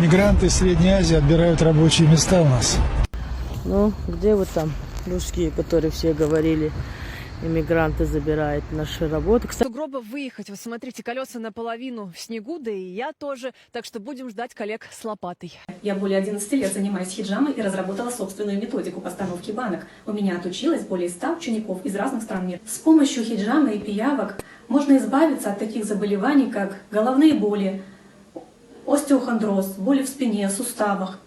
Мигранты из Средней Азии отбирают рабочие места у нас. Ну, где вы там, русские, которые все говорили, иммигранты забирают наши работы? Кстати, сугроба выехать. Вы смотрите, колеса наполовину в снегу, да и я тоже. Так что будем ждать коллег с лопатой. Я более 11 лет занимаюсь хиджамой и разработала собственную методику постановки банок. У меня отучилось более 100 учеников из разных стран мира. С помощью хиджамы и пиявок можно избавиться от таких заболеваний, как головные боли, остеохондроз, боли в спине, суставах,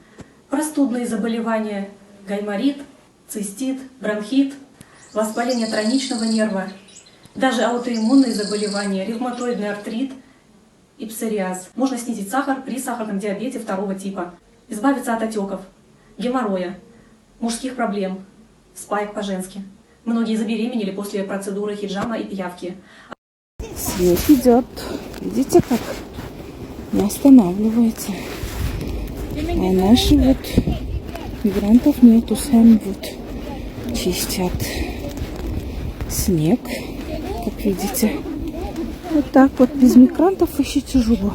простудные заболевания, гайморит, цистит, бронхит, воспаление тройничного нерва, даже аутоиммунные заболевания, ревматоидный артрит и псориаз. Можно снизить сахар при сахарном диабете 2 типа, избавиться от отеков, геморроя, мужских проблем, спаек по-женски. Многие забеременели после процедуры хиджама и пиявки. Снег идет. Видите как? Не останавливается. А наши вот мигрантов нету, сами вот чистят снег, как видите. Вот так вот, без мигрантов еще тяжело.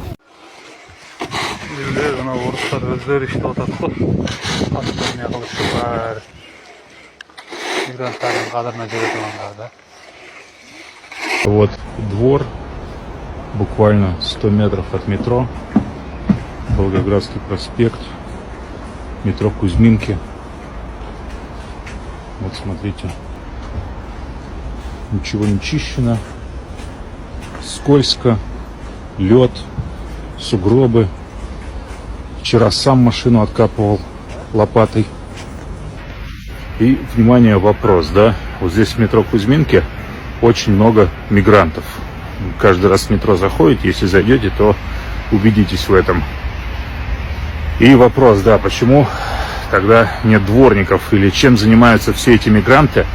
Вот двор, буквально 100 метров от метро, Волгоградский проспект, метро Кузьминки. Вот смотрите, ничего не чищено, скользко, лед, сугробы. Вчера сам машину откапывал лопатой. И, внимание, вопрос, да, вот здесь в метро Кузьминки очень много мигрантов. Каждый раз в метро заходите, если зайдете, то убедитесь в этом. И вопрос, да, почему тогда нет дворников, или чем занимаются все эти мигранты,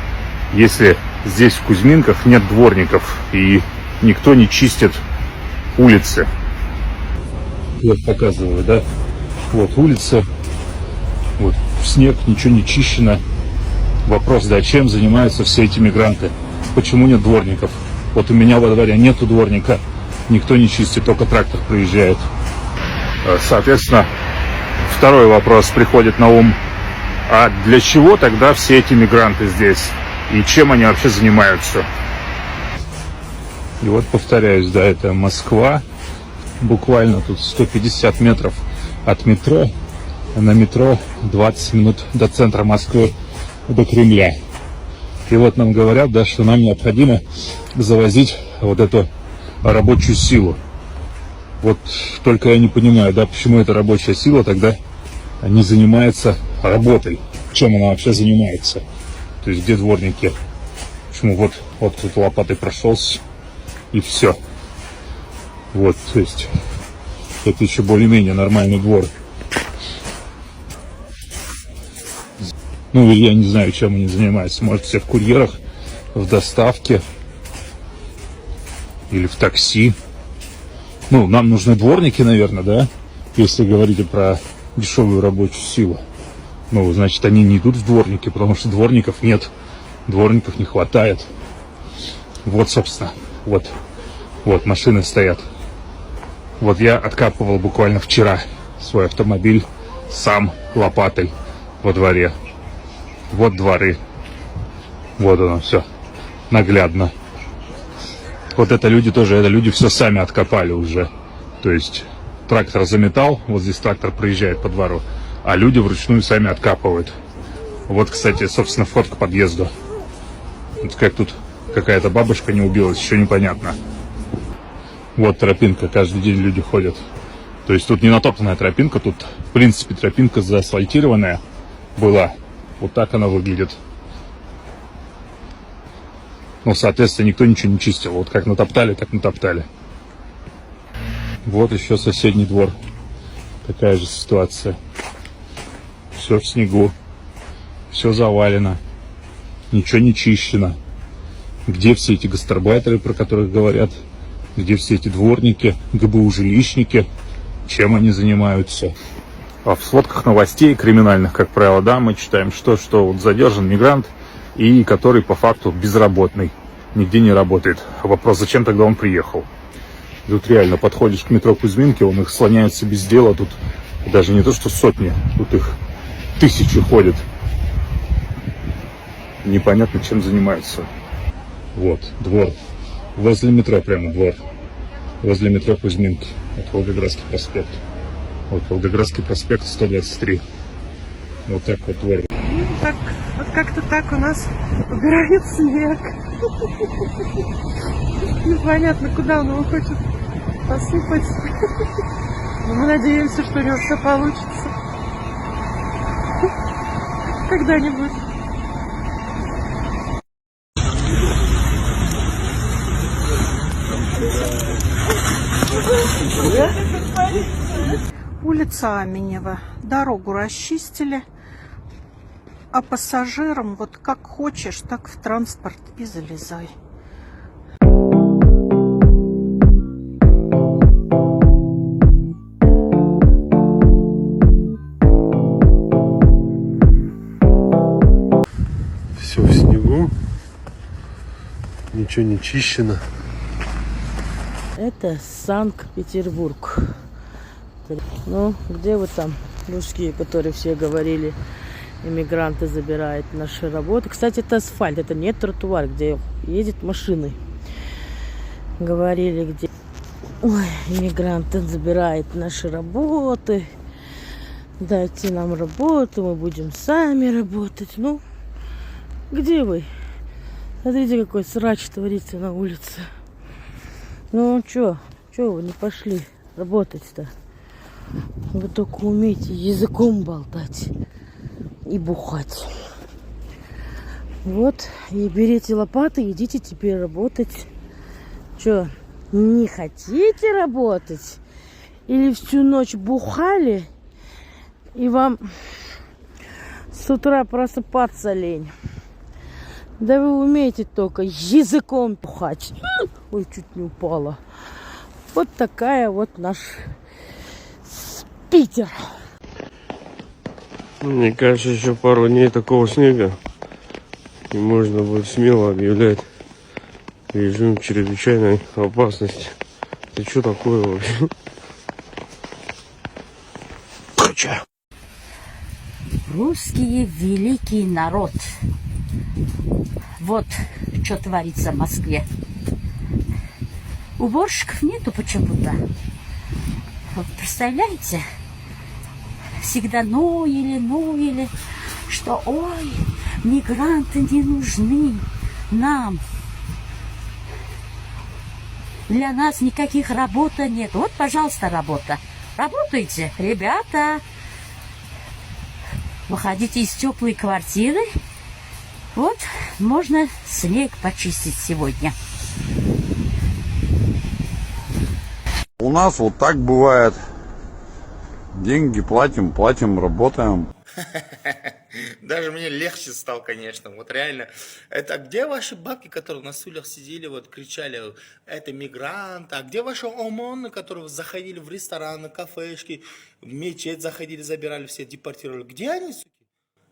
если здесь в Кузьминках нет дворников и никто не чистит улицы. Вот показываю, да, вот улица, вот снег, ничего не чищено. Вопрос, да, чем занимаются все эти мигранты? Почему нет дворников? Вот у меня во дворе нету дворника, никто не чистит, только трактор проезжает. Соответственно, второй вопрос приходит на ум. А для чего тогда все эти мигранты здесь? И чем они вообще занимаются? И вот повторяюсь, да, это Москва. Буквально тут 150 метров от метро. На метро 20 минут до центра Москвы, до Кремля. И вот нам говорят, да, что нам необходимо завозить вот эту рабочую силу. Вот только я не понимаю, да, почему эта рабочая сила тогда не занимается работой. Чем она вообще занимается? То есть где дворники? Почему вот тут лопатой прошелся и все. Вот, то есть это еще более-менее нормальный двор. Ну, я не знаю, чем они занимаются. Может, все в курьерах, в доставке или в такси. Ну, нам нужны дворники, наверное, да? Если говорите про дешевую рабочую силу. Ну, значит, они не идут в дворники, потому что дворников нет. Дворников не хватает. Вот, собственно, вот машины стоят. Вот я откапывал буквально вчера свой автомобиль сам лопатой во дворе. Вот дворы. Вот оно все. Наглядно. Вот это люди тоже, это люди все сами откопали уже. То есть трактор заметал, вот здесь трактор проезжает по двору, а люди вручную сами откапывают. Вот, кстати, собственно, вход к подъезду. Вот как тут какая-то бабушка не убилась, еще непонятно. Вот тропинка, каждый день люди ходят. То есть тут не натоптанная тропинка, тут, в принципе, тропинка заасфальтированная была. Вот так она выглядит. Ну, соответственно, никто ничего не чистил. Вот как натоптали, так натоптали. Вот еще соседний двор. Такая же ситуация. Все в снегу. Все завалено. Ничего не чищено. Где все эти гастарбайтеры, про которых говорят? Где все эти дворники, ГБУ-жилищники? Чем они занимаются? А в сводках новостей криминальных, как правило, да, мы читаем, что вот задержан мигрант, и который по факту безработный, нигде не работает. Вопрос, зачем тогда он приехал? И тут реально подходишь к метро Кузьминки, он их слоняется без дела. Тут даже не то, что сотни, тут их тысячи ходят. Непонятно, чем занимаются. Вот, двор. Возле метро прямо двор. Возле метро Кузьминки. Вот Волгоградский проспект. Вот Волгоградский проспект 123. Вот так вот двор. Так, вот как-то так у нас убирает снег. Непонятно, куда он его хочет посыпать. Но мы надеемся, что у него все получится. Когда-нибудь. Улица Аменева. Дорогу расчистили. А пассажирам вот как хочешь, так в транспорт и залезай. Все в снегу, ничего не чищено. Это Санкт-Петербург. Ну, где вы там, русские, которые все говорили, иммигранты забирают наши работы. Кстати, это асфальт, это не тротуар, где ездят машины. Говорили, где... Ой, иммигранты забирают наши работы. Дайте нам работу, мы будем сами работать. Ну, где вы? Смотрите, какой срач творится на улице. Ну, чё вы не пошли работать-то? Вы только умеете языком болтать и бухать. Вот, и берите лопаты, идите теперь работать. Чё, не хотите работать? Или всю ночь бухали, и вам с утра просыпаться лень? Да вы умеете только языком бухать. Ой, чуть не упала. Вот такая вот наш Питер. Мне кажется, еще пару дней такого снега, и можно будет смело объявлять режим чрезвычайной опасности. Это что такое вообще? Русские великий народ. Вот что творится в Москве. Уборщиков нету почему-то. Вот представляете? Всегда ноили, что ой, мигранты не нужны нам. Для нас никаких работы нет. Вот, пожалуйста, работа. Работайте, ребята. Выходите из теплой квартиры. Вот, можно снег почистить сегодня. У нас вот так бывает. Деньги платим, работаем. Даже мне легче стало, конечно. Вот реально. Это где ваши бабки, которые на стульях сидели, вот кричали, это мигранты? А где ваши ОМОНы, которые заходили в рестораны, кафешки, в мечеть заходили, забирали, все депортировали? Где они, суки?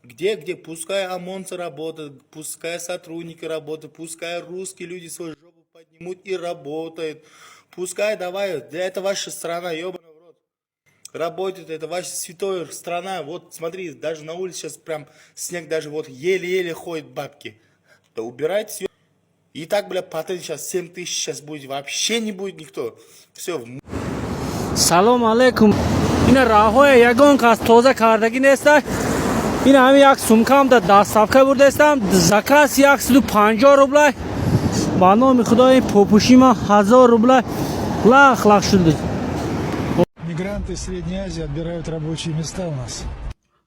Где? Пускай ОМОНцы работают, пускай сотрудники работают, пускай русские люди свою жопу поднимут и работают. Пускай, давай, да это ваша страна, ебаный в рот. Работает, это ваша святая страна. Вот смотри, даже на улице сейчас прям снег, даже вот еле-еле ходят бабки. Да убирайте все. И так, бля, патент сейчас 7 тысяч сейчас будет, вообще не будет никто. Все. Салам алейкум. Ина раҳоя ягон кас тоза кардагӣ нестад. Ин ҳами як сумкам да дастафка бурдестам. Заказ 150 рублай. Ба номи Худои попушима 1000 рублай. Лах шуд. Мигранты из Средней Азии отбирают рабочие места у нас.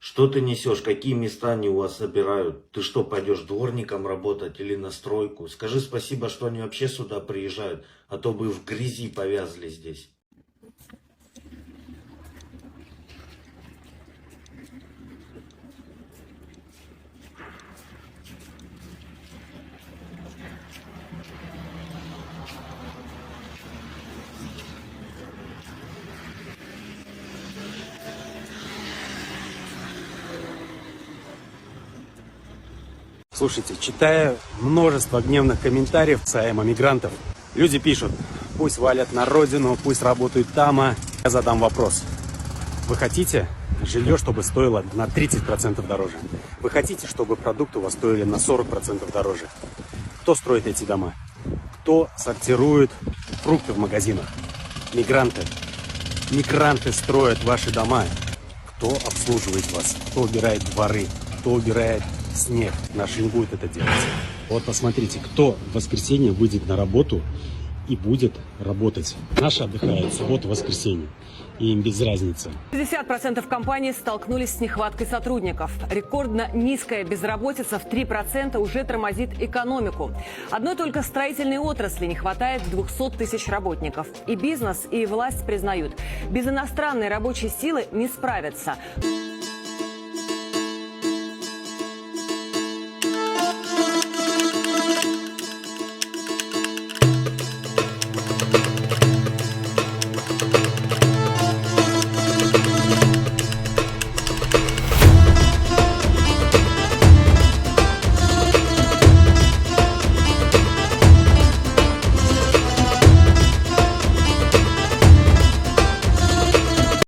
Что ты несешь? Какие места они у вас собирают? Ты что, пойдешь дворником работать или на стройку? Скажи спасибо, что они вообще сюда приезжают, а то бы в грязи повязли здесь. Слушайте, читая множество гневных комментариев касаемо мигрантов, люди пишут: Пусть валят на родину, пусть работают там. Я задам вопрос. Вы хотите жилье, чтобы стоило на 30% дороже? Вы хотите, чтобы продукты у вас стоили на 40% дороже? Кто строит эти дома? Кто сортирует фрукты в магазинах? Мигранты. Мигранты строят ваши дома. Кто обслуживает вас? Кто убирает дворы? Кто убирает снег? Наши не будут это делать. Вот посмотрите, кто в воскресенье выйдет на работу и будет работать. Наши отдыхают в субботу, воскресенье. И им без разницы. 60% компаний столкнулись с нехваткой сотрудников. Рекордно низкая безработица в 3% уже тормозит экономику. Одной только строительной отрасли не хватает 200 тысяч работников. И бизнес, и власть признают, без иностранной рабочей силы не справятся.